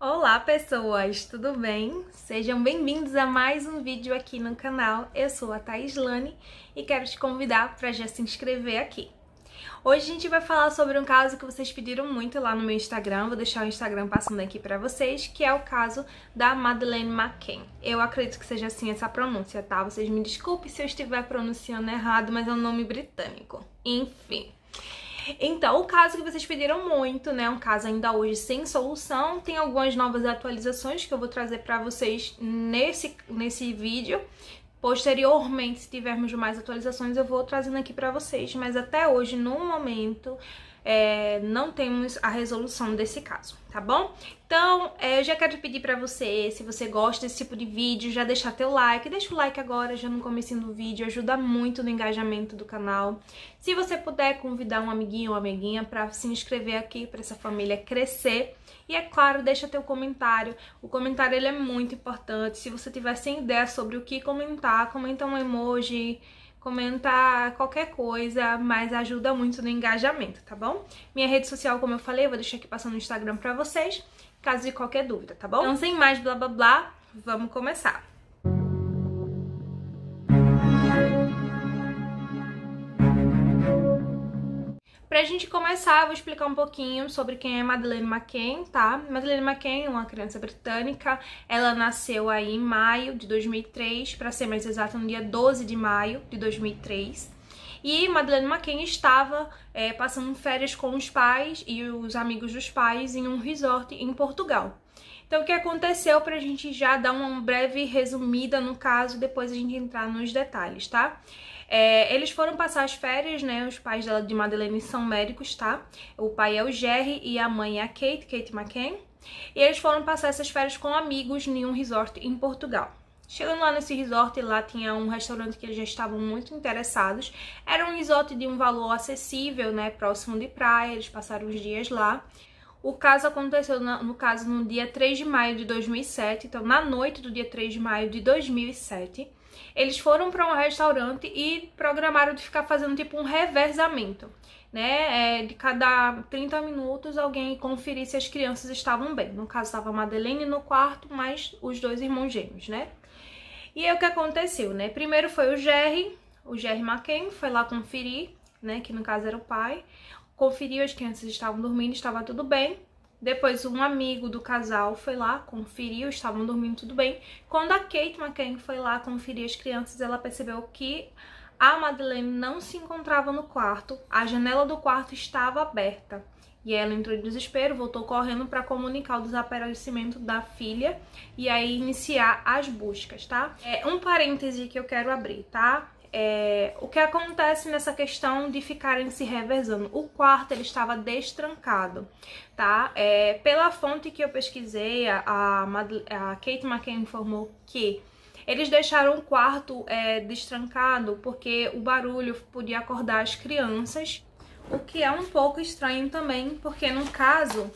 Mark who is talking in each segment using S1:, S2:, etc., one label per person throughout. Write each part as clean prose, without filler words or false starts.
S1: Olá pessoas, tudo bem? Sejam bem-vindos a mais um vídeo aqui no canal. Eu sou a Thaislane e quero te convidar para já se inscrever aqui. Hoje a gente vai falar sobre um caso que vocês pediram muito lá no meu Instagram, vou deixar o Instagram passando aqui para vocês, que é o caso da Madeleine McCann. Eu acredito que seja assim essa pronúncia, tá? Vocês me desculpem se eu estiver pronunciando errado, mas é um nome britânico. Enfim. Então, o caso que vocês pediram muito, né, um caso ainda hoje sem solução, tem algumas novas atualizações que eu vou trazer pra vocês nesse vídeo. Posteriormente, se tivermos mais atualizações, eu vou trazendo aqui pra vocês, mas até hoje, no momento, não temos a resolução desse caso, tá bom? Então, eu já quero pedir pra você, se você gosta desse tipo de vídeo, já deixar teu like. Deixa o like agora, já no comecinho do vídeo, ajuda muito no engajamento do canal. Se você puder convidar um amiguinho ou amiguinha pra se inscrever aqui, pra essa família crescer. E é claro, deixa teu comentário. O comentário ele é muito importante. Se você tiver sem ideia sobre o que comentar, comenta um emoji, comenta qualquer coisa, mas ajuda muito no engajamento, tá bom? Minha rede social, como eu falei, eu vou deixar aqui passando no Instagram pra vocês, caso de qualquer dúvida, tá bom? Então, sem mais blá blá blá, vamos começar. Pra gente começar, eu vou explicar um pouquinho sobre quem é Madeleine McCann, tá? Madeleine McCann é uma criança britânica, ela nasceu aí em maio de 2003, pra ser mais exato, no dia 12 de maio de 2003. E Madeleine McCann estava passando férias com os pais e os amigos dos pais em um resort em Portugal. Então, o que aconteceu, pra gente já dar uma breve resumida no caso, depois a gente entrar nos detalhes, tá? Eles foram passar as férias, né? Os pais dela de Madeleine são médicos, tá? O pai é o Jerry e a mãe é a Kate McCann. E eles foram passar essas férias com amigos em um resort em Portugal. Chegando lá nesse resort, lá tinha um restaurante que eles já estavam muito interessados. Era um resort de um valor acessível, né? Próximo de praia, eles passaram os dias lá. O caso aconteceu, no dia 3 de maio de 2007, então na noite do dia 3 de maio de 2007, eles foram para um restaurante e programaram de ficar fazendo tipo um revezamento, né? De cada 30 minutos alguém conferir se as crianças estavam bem. No caso, estava a Madeleine no quarto, mais os dois irmãos gêmeos, né? E aí o que aconteceu, né? Primeiro foi o Jerry McCann, foi lá conferir, né? Que no caso era o pai. Conferiu, as crianças estavam dormindo, estava tudo bem. Depois um amigo do casal foi lá, conferiu, estavam dormindo tudo bem. Quando a Kate McCann foi lá conferir as crianças, ela percebeu que a Madeleine não se encontrava no quarto, a janela do quarto estava aberta. E ela entrou em desespero, voltou correndo para comunicar o desaparecimento da filha e aí iniciar as buscas, tá? Um parêntese que eu quero abrir, tá? O que acontece nessa questão de ficarem se revezando? O quarto ele estava destrancado, tá? Pela fonte que eu pesquisei, a Kate McCann informou que eles deixaram o quarto destrancado porque o barulho podia acordar as crianças, o que é um pouco estranho também, porque no caso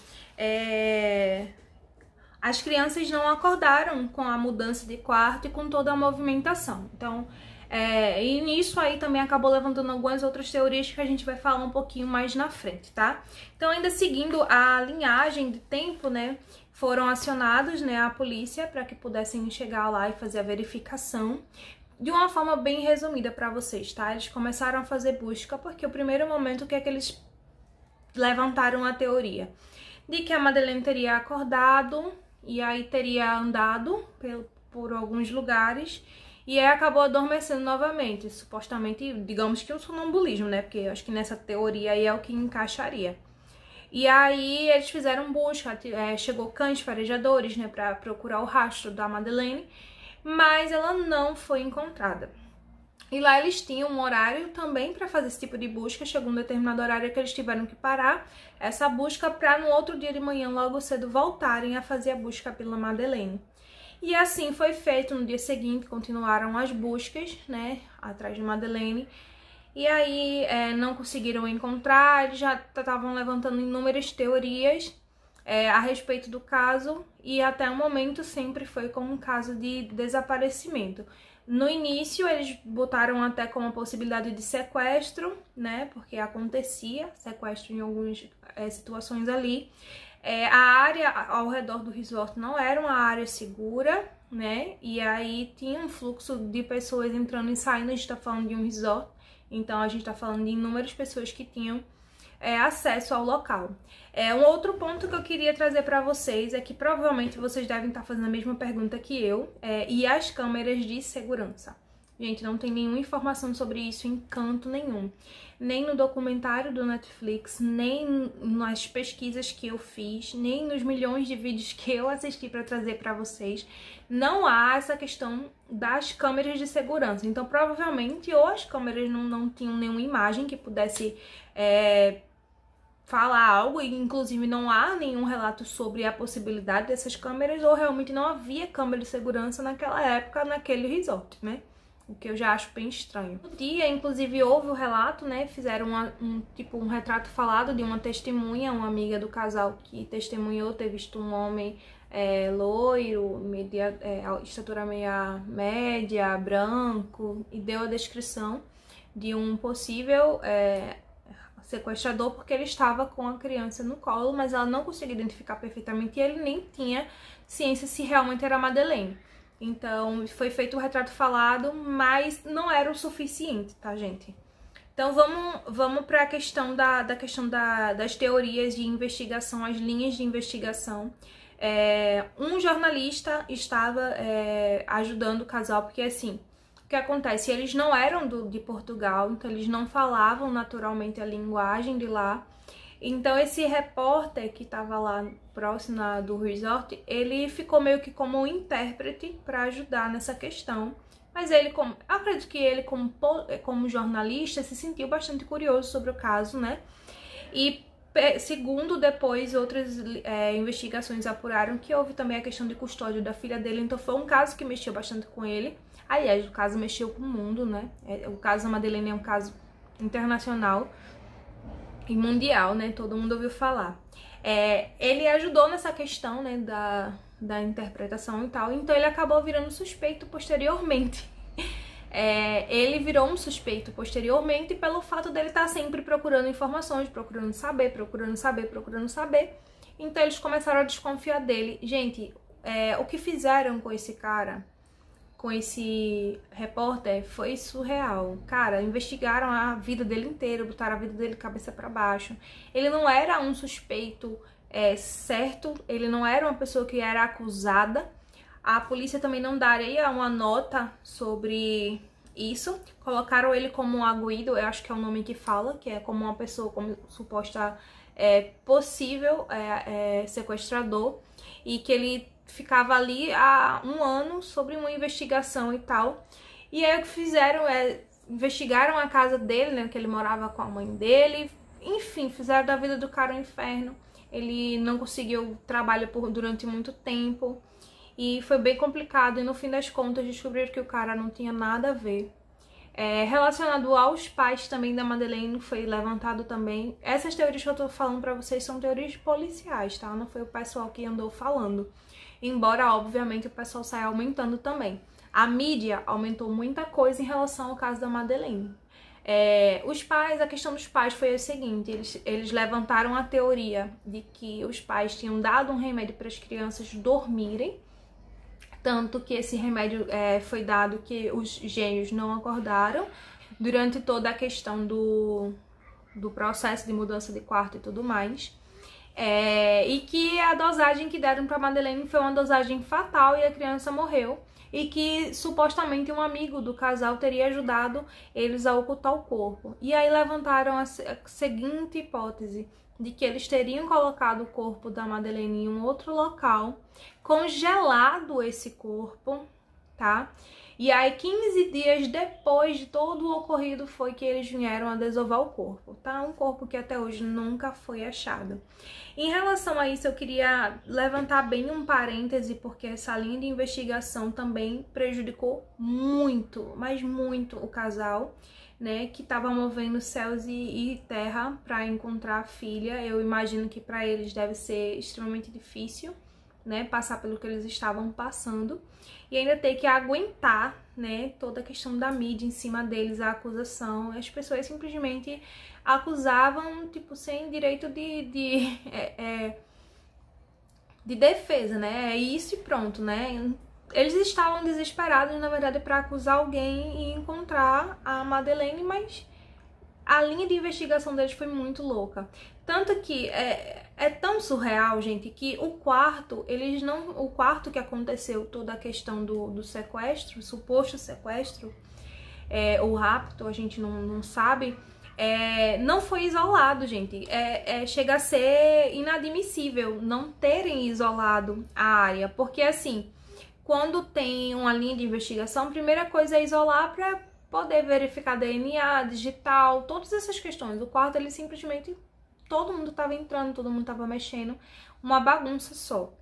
S1: as crianças não acordaram com a mudança de quarto e com toda a movimentação. Então, e nisso aí também acabou levantando algumas outras teorias que a gente vai falar um pouquinho mais na frente, tá? Então, ainda seguindo a linhagem de tempo, né, foram acionados, né, a polícia para que pudessem chegar lá e fazer a verificação. De uma forma bem resumida para vocês, tá? Eles começaram a fazer busca porque o primeiro momento que é que eles levantaram a teoria de que a Madeleine teria acordado e aí teria andado por alguns lugares e aí acabou adormecendo novamente, supostamente, digamos que um sonambulismo, né? Porque eu acho que nessa teoria aí é o que encaixaria. E aí eles fizeram busca, chegou cães farejadores, né, pra procurar o rastro da Madeleine, mas ela não foi encontrada. E lá eles tinham um horário também para fazer esse tipo de busca, chegou um determinado horário que eles tiveram que parar essa busca para no outro dia de manhã, logo cedo, voltarem a fazer a busca pela Madeleine. E assim foi feito. No dia seguinte continuaram as buscas, né, atrás de Madeleine. E aí não conseguiram encontrar, eles já estavam levantando inúmeras teorias a respeito do caso e até o momento sempre foi como um caso de desaparecimento. No início eles botaram até como possibilidade de sequestro, né, porque acontecia sequestro em algumas situações ali. A área ao redor do resort não era uma área segura, né? E aí tinha um fluxo de pessoas entrando e saindo. A gente tá falando de um resort, então a gente tá falando de inúmeras pessoas que tinham acesso ao local. Um outro ponto que eu queria trazer para vocês é que provavelmente vocês devem estar fazendo a mesma pergunta que eu, e as câmeras de segurança. Gente, não tem nenhuma informação sobre isso em canto nenhum. Nem no documentário do Netflix, nem nas pesquisas que eu fiz, nem nos milhões de vídeos que eu assisti para trazer para vocês. Não há essa questão das câmeras de segurança. Então, provavelmente, ou as câmeras não tinham nenhuma imagem que pudesse falar algo, e inclusive não há nenhum relato sobre a possibilidade dessas câmeras, ou realmente não havia câmera de segurança naquela época, naquele resort, né? O que eu já acho bem estranho. No dia, inclusive, houve o relato, né? Fizeram um retrato falado de uma testemunha, uma amiga do casal que testemunhou ter visto um homem loiro, estatura meia média, branco, e deu a descrição de um possível sequestrador, porque ele estava com a criança no colo, mas ela não conseguia identificar perfeitamente e ele nem tinha ciência se realmente era a Madeleine. Então, foi feito o retrato falado, mas não era o suficiente, tá, gente? Então, vamos para a questão das teorias de investigação, as linhas de investigação. Um jornalista estava ajudando o casal, porque assim, o que acontece? Eles não eram de Portugal, então eles não falavam naturalmente a linguagem de lá. Então esse repórter que estava lá próximo do resort, ele ficou meio que como um intérprete para ajudar nessa questão. Mas ele, eu acredito que ele como jornalista se sentiu bastante curioso sobre o caso, né? E segundo depois outras investigações apuraram que houve também a questão de custódia da filha dele, então foi um caso que mexeu bastante com ele. Aliás, o caso mexeu com o mundo, né? O caso da Madeleine é um caso internacional e mundial, né? Todo mundo ouviu falar. Ele ajudou nessa questão, né, da interpretação e tal, então ele acabou virando suspeito posteriormente. Ele virou um suspeito posteriormente pelo fato dele estar sempre procurando informações, procurando saber. Então eles começaram a desconfiar dele. Gente, o que fizeram com esse cara, com esse repórter, foi surreal. Cara, investigaram a vida dele inteira, botaram a vida dele cabeça pra baixo. Ele não era um suspeito certo, ele não era uma pessoa que era acusada. A polícia também não daria uma nota sobre isso. Colocaram ele como um arguido, eu acho que é o nome que fala, que é como uma pessoa, como suposta possível sequestrador, e que ele ficava ali há um ano sobre uma investigação e tal. E aí o que fizeram investigaram a casa dele, né, que ele morava com a mãe dele. Enfim, fizeram da vida do cara um inferno. Ele não conseguiu trabalho durante muito tempo. E foi bem complicado. E no fim das contas descobriram que o cara não tinha nada a ver. Relacionado aos pais também da Madeleine, foi levantado também. Essas teorias que eu tô falando pra vocês são teorias policiais, tá? Não foi o pessoal que andou falando. Embora, obviamente, o pessoal saia aumentando também. A mídia aumentou muita coisa em relação ao caso da Madeleine. A questão dos pais foi a seguinte: eles levantaram a teoria de que os pais tinham dado um remédio para as crianças dormirem, tanto que esse remédio foi dado que os gêmeos não acordaram durante toda a questão do processo de mudança de quarto e tudo mais. E que a dosagem que deram para Madeleine foi uma dosagem fatal e a criança morreu. E que supostamente um amigo do casal teria ajudado eles a ocultar o corpo. E aí levantaram a seguinte hipótese, de que eles teriam colocado o corpo da Madeleine em um outro local, congelado esse corpo, tá? E aí 15 dias depois de todo o ocorrido foi que eles vieram a desovar o corpo, tá? Um corpo que até hoje nunca foi achado. Em relação a isso, eu queria levantar bem um parêntese, porque essa linha de investigação também prejudicou muito, mas muito o casal, né, que estava movendo céus e terra para encontrar a filha. Eu imagino que para eles deve ser extremamente difícil, né, passar pelo que eles estavam passando e ainda ter que aguentar, né, toda a questão da mídia em cima deles, a acusação. As pessoas simplesmente acusavam, tipo, sem direito de defesa, né? É isso e pronto, né? Eles estavam desesperados, na verdade, para acusar alguém e encontrar a Madeleine, mas a linha de investigação deles foi muito louca. Tanto que é tão surreal, gente, que o quarto que aconteceu toda a questão do sequestro, suposto sequestro, o rapto, a gente não sabe, não foi isolado, gente. Chega a ser inadmissível não terem isolado a área, porque assim, quando tem uma linha de investigação, a primeira coisa é isolar para poder verificar DNA, digital, todas essas questões. O quarto, ele simplesmente, todo mundo tava entrando, todo mundo tava mexendo, uma bagunça só.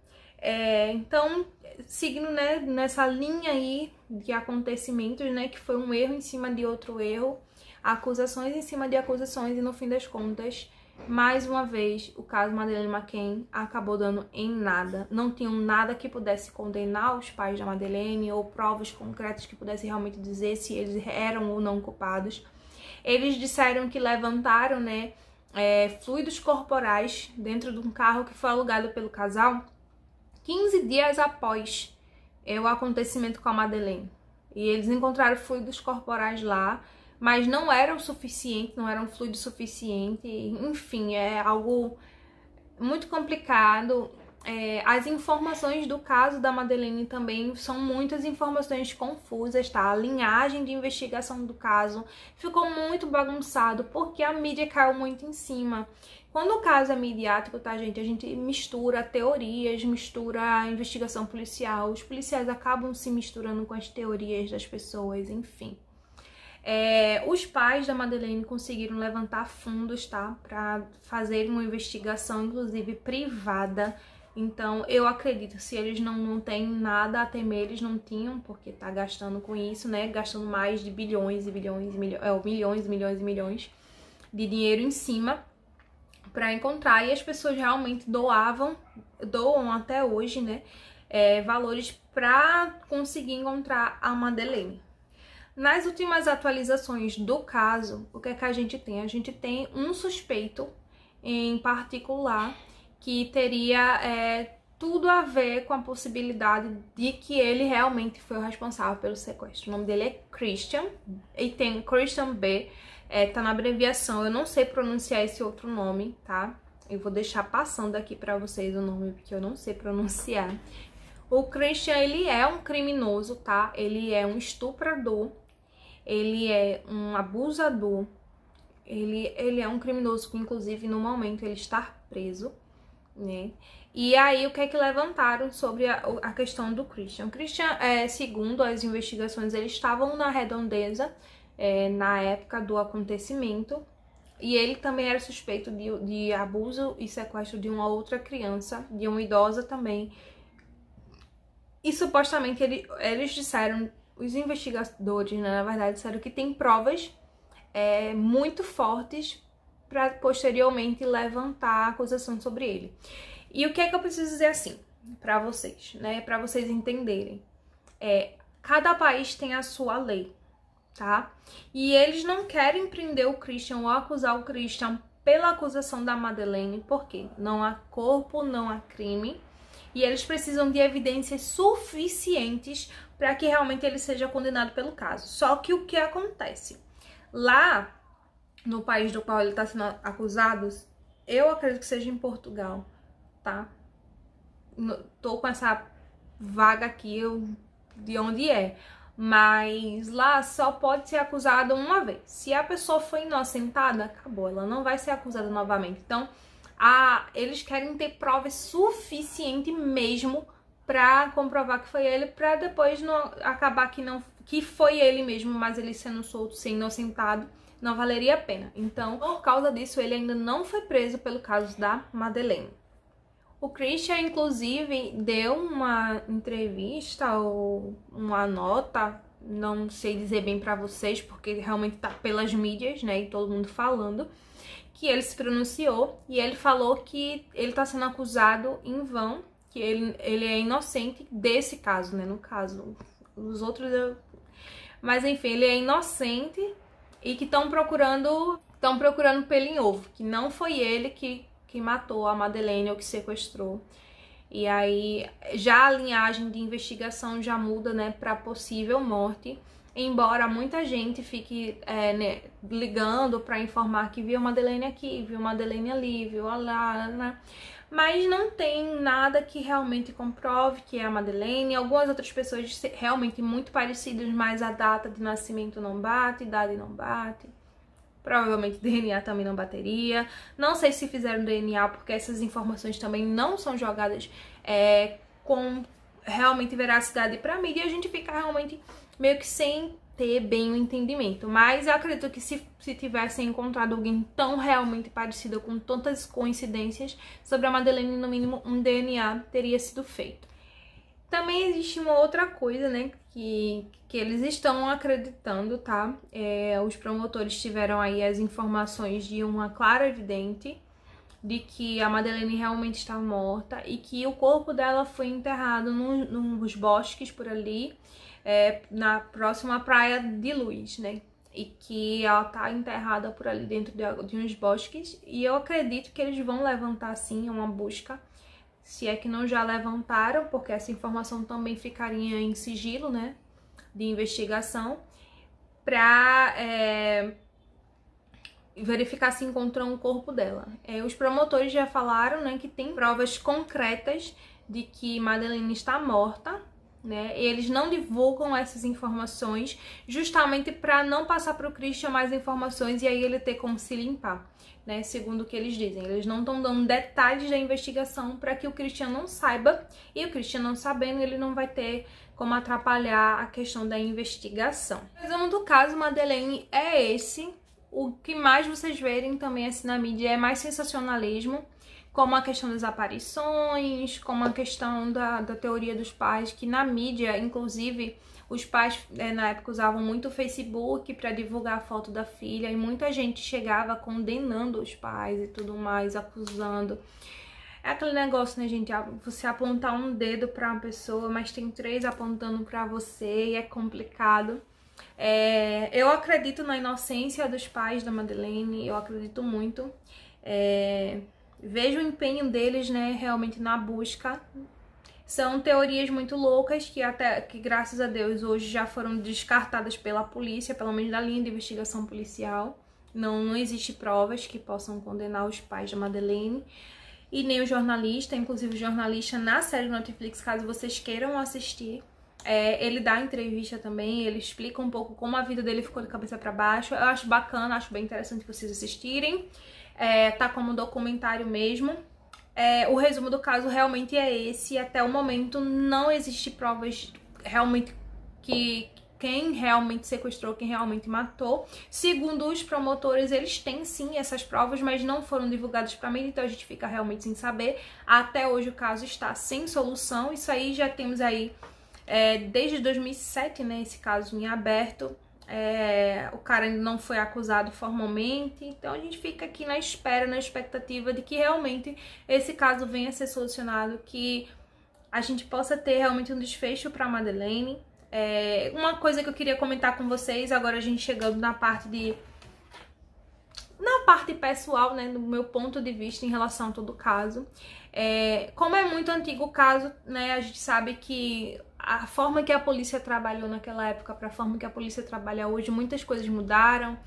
S1: Então, seguindo, né, nessa linha aí de acontecimentos, né, que foi um erro em cima de outro erro, acusações em cima de acusações, e no fim das contas, mais uma vez, o caso Madeleine McCann acabou dando em nada. Não tinham nada que pudesse condenar os pais da Madeleine ou provas concretas que pudessem realmente dizer se eles eram ou não culpados. Eles disseram que levantaram, né, fluidos corporais dentro de um carro que foi alugado pelo casal 15 dias após o acontecimento com a Madeleine. E eles encontraram fluidos corporais lá, mas não era o suficiente, não era um fluido suficiente, enfim, é algo muito complicado. As informações do caso da Madeleine também são muitas informações confusas, tá? A linhagem de investigação do caso ficou muito bagunçado, porque a mídia caiu muito em cima. Quando o caso é midiático, tá, gente, a gente mistura teorias, mistura a investigação policial, os policiais acabam se misturando com as teorias das pessoas, enfim. Os pais da Madeleine conseguiram levantar fundos, tá, para fazer uma investigação, inclusive privada. Então, eu acredito, se eles não têm nada a temer, eles não tinham, porque tá gastando com isso, né, gastando mais de bilhões e bilhões e milhões de dinheiro em cima para encontrar, e as pessoas realmente doam até hoje, né, valores para conseguir encontrar a Madeleine. Nas últimas atualizações do caso, o que é que a gente tem? A gente tem um suspeito em particular que teria tudo a ver com a possibilidade de que ele realmente foi o responsável pelo sequestro. O nome dele é Christian, e tem Christian B, tá na abreviação, eu não sei pronunciar esse outro nome, tá? Eu vou deixar passando aqui pra vocês o nome, porque eu não sei pronunciar. O Christian, ele é um criminoso, tá? Ele é um estuprador, ele é um abusador, ele é um criminoso que, inclusive, no momento ele está preso, né? E aí, o que é que levantaram sobre a questão do Christian? O Christian, segundo as investigações, eles estavam na redondeza na época do acontecimento, e ele também era suspeito de abuso e sequestro de uma outra criança, de uma idosa também. E supostamente eles disseram, os investigadores, né, na verdade, disseram que tem provas muito fortes para posteriormente levantar a acusação sobre ele. E o que é que eu preciso dizer assim para vocês, né, para vocês entenderem? Cada país tem a sua lei, tá? E eles não querem prender o Christian ou acusar o Christian pela acusação da Madeleine, porque não há corpo, não há crime, e eles precisam de evidências suficientes para que realmente ele seja condenado pelo caso. Só que o que acontece? Lá no país do qual ele está sendo acusado, eu acredito que seja em Portugal, tá? Tô com essa vaga aqui de onde é. Mas lá só pode ser acusado uma vez. Se a pessoa foi inocentada, acabou, ela não vai ser acusada novamente. Então, eles querem ter provas suficientes mesmo pra comprovar que foi ele, pra depois não acabar que foi ele mesmo, mas ele sendo solto, ser inocentado, não valeria a pena. Então, por causa disso, ele ainda não foi preso pelo caso da Madeleine. O Christian, inclusive, deu uma entrevista ou uma nota, não sei dizer bem pra vocês, porque realmente tá pelas mídias, né, e todo mundo falando, que ele se pronunciou e ele falou que ele tá sendo acusado em vão, que ele é inocente desse caso, né, no caso, os outros Mas enfim, ele é inocente e que estão procurando pelo em ovo, que não foi ele que matou a Madeleine ou que sequestrou. E aí já a linhagem de investigação já muda, né, para possível morte. Embora muita gente fique né, ligando para informar que viu Madeleine aqui, viu Madeleine ali, viu lá, né? Mas não tem nada que realmente comprove que é a Madeleine. Algumas outras pessoas realmente muito parecidas, mas a data de nascimento não bate, idade não bate. Provavelmente DNA também não bateria. Não sei se fizeram DNA, porque essas informações também não são jogadas com realmente veracidade pra mídia, e a gente fica realmente meio que sem ter bem o entendimento. Mas eu acredito que se tivessem encontrado alguém tão realmente parecido, com tantas coincidências sobre a Madeleine, no mínimo um DNA teria sido feito. Também existe uma outra coisa, né, que eles estão acreditando, tá? Os promotores tiveram aí as informações de uma clara evidente de que a Madeleine realmente está morta e que o corpo dela foi enterrado nos bosques por ali, na próxima praia de Luz, né? E que ela tá enterrada por ali dentro de uns bosques. E eu acredito que eles vão levantar, sim, uma busca, se é que não já levantaram, porque essa informação também ficaria em sigilo, né, de investigação, pra verificar se encontram o corpo dela. Os promotores já falaram, né, que tem provas concretas de que Madeleine está morta, né? E eles não divulgam essas informações justamente para não passar para o Christian mais informações e aí ele ter como se limpar, né? Segundo o que eles dizem, eles não estão dando detalhes da investigação para que o Christian não saiba, e o Christian não sabendo, ele não vai ter como atrapalhar a questão da investigação. O resumo do caso Madeleine é esse. O que mais vocês verem também assim na mídia é mais sensacionalismo, como a questão das aparições, como a questão da teoria dos pais, que na mídia, inclusive, os pais na época usavam muito o Facebook para divulgar a foto da filha, e muita gente chegava condenando os pais e tudo mais, acusando. É aquele negócio, né, gente, você apontar um dedo para uma pessoa, mas tem 3 apontando para você, e é complicado. Eu acredito na inocência dos pais da Madeleine, eu acredito muito. Vejo o empenho deles, né, realmente na busca. São teorias muito loucas que graças a Deus hoje já foram descartadas pela polícia, pelo menos da linha de investigação policial. Não existe provas que possam condenar os pais da Madeleine e nem o jornalista. Inclusive o jornalista na série do Netflix, caso vocês queiram assistir, ele dá entrevista também, ele explica um pouco como a vida dele ficou de cabeça para baixo. Eu acho bacana, acho bem interessante vocês assistirem. Tá como documentário mesmo. O resumo do caso realmente é esse. Até o momento não existe provas realmente que quem realmente sequestrou, quem realmente matou. Segundo os promotores, eles têm sim essas provas, mas não foram divulgadas para mim, então a gente fica realmente sem saber. Até hoje o caso está sem solução. Isso aí já temos aí desde 2007, né, esse caso em aberto. O cara ainda não foi acusado formalmente, então a gente fica aqui na espera, na expectativa de que realmente esse caso venha a ser solucionado, que a gente possa ter realmente um desfecho para Madeleine. Uma coisa que eu queria comentar com vocês, agora a gente chegando na parte pessoal, né, do meu ponto de vista em relação a todo o caso. Como é muito antigo o caso, né, a gente sabe que a forma que a polícia trabalhou naquela época para a forma que a polícia trabalha hoje, muitas coisas mudaram,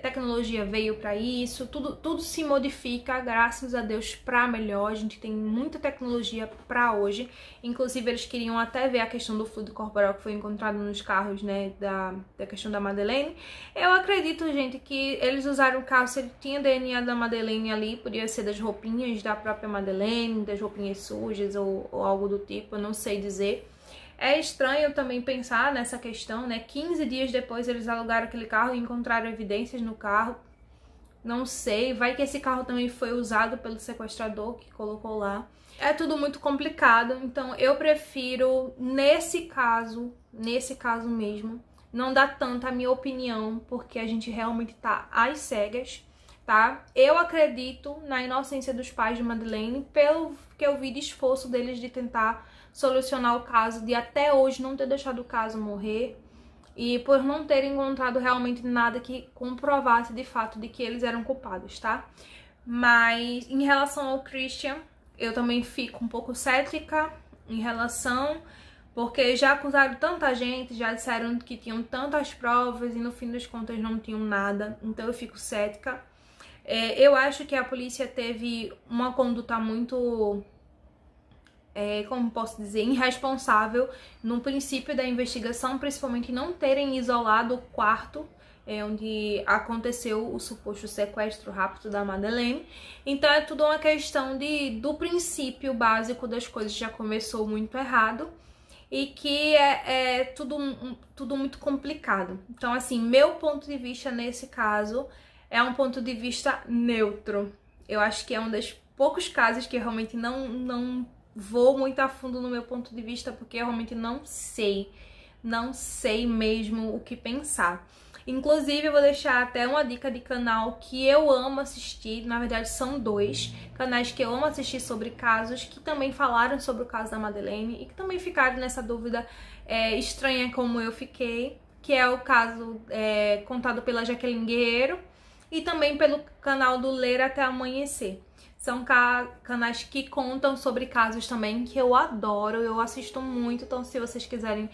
S1: tecnologia veio para isso, tudo se modifica, graças a Deus, para melhor. A gente tem muita tecnologia para hoje. Inclusive, eles queriam até ver a questão do fluido corporal que foi encontrado nos carros, né, da questão da Madeleine. Eu acredito, gente, que eles usaram o carro, se ele tinha DNA da Madeleine ali, podia ser das roupinhas da própria Madeleine, das roupinhas sujas ou algo do tipo, eu não sei dizer. É estranho também pensar nessa questão, né? 15 dias depois eles alugaram aquele carro e encontraram evidências no carro. Não sei, vai que esse carro também foi usado pelo sequestrador que colocou lá. É tudo muito complicado, então eu prefiro, nesse caso mesmo, não dar tanta a minha opinião, porque a gente realmente tá às cegas, tá? Eu acredito na inocência dos pais de Madeleine, pelo que eu vi de esforço deles de tentar solucionar o caso, de até hoje não ter deixado o caso morrer, e por não ter encontrado realmente nada que comprovasse de fato de que eles eram culpados, tá? Mas em relação ao Christian, eu também fico um pouco cética em relação, porque já acusaram tanta gente, já disseram que tinham tantas provas e no fim das contas não tinham nada, então eu fico cética. Eu acho que a polícia teve uma conduta muito, como posso dizer, irresponsável no princípio da investigação, principalmente não terem isolado o quarto onde aconteceu o suposto sequestro, rapto da Madeleine. Então é tudo uma questão do princípio básico das coisas, já começou muito errado e que é tudo muito complicado. Então, assim, meu ponto de vista nesse caso é um ponto de vista neutro. Eu acho que é um dos poucos casos que eu realmente não vou muito a fundo no meu ponto de vista, porque eu realmente não sei mesmo o que pensar. Inclusive, eu vou deixar até uma dica de canal que eu amo assistir. Na verdade, são 2 canais que eu amo assistir sobre casos que também falaram sobre o caso da Madeleine e que também ficaram nessa dúvida estranha como eu fiquei, que é o caso contado pela Jaqueline Guerreiro e também pelo canal do Ler Até Amanhecer. São canais que contam sobre casos também que eu adoro, eu assisto muito, então se vocês quiserem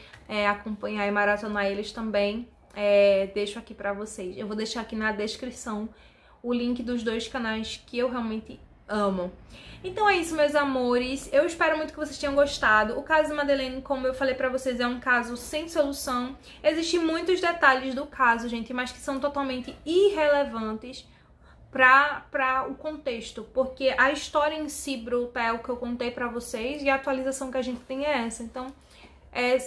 S1: acompanhar e maratonar eles também, deixo aqui pra vocês. Eu vou deixar aqui na descrição o link dos 2 canais que eu realmente amo. Então é isso, meus amores. Eu espero muito que vocês tenham gostado. O caso de Madeleine, como eu falei pra vocês, é um caso sem solução. Existem muitos detalhes do caso, gente, mas que são totalmente irrelevantes para o contexto, porque a história em si bruta é o que eu contei pra vocês e a atualização que a gente tem é essa. Então,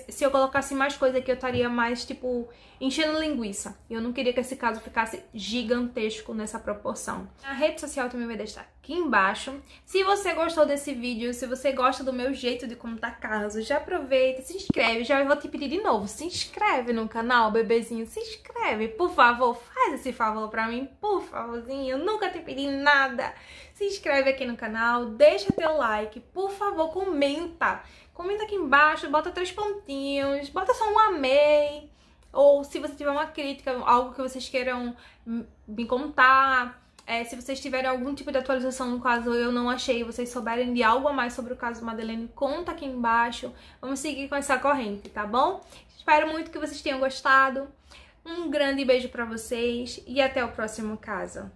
S1: se eu colocasse mais coisa aqui, eu estaria mais, tipo, enchendo linguiça. Eu não queria que esse caso ficasse gigantesco nessa proporção. A rede social também vai deixar aqui embaixo. Se você gostou desse vídeo, se você gosta do meu jeito de contar casos, já aproveita, se inscreve. Já vou te pedir de novo, se inscreve no canal, bebezinho, se inscreve. Por favor, faz esse favor pra mim, por favorzinho. Eu nunca te pedi nada. Se inscreve aqui no canal, deixa teu like, por favor, comenta. Comenta aqui embaixo, bota 3 pontinhos, bota só um amei. Ou se você tiver uma crítica, algo que vocês queiram me contar. Se vocês tiverem algum tipo de atualização no caso eu não achei, vocês souberem de algo a mais sobre o caso Madeleine, conta aqui embaixo. Vamos seguir com essa corrente, tá bom? Espero muito que vocês tenham gostado. Um grande beijo pra vocês e até o próximo caso.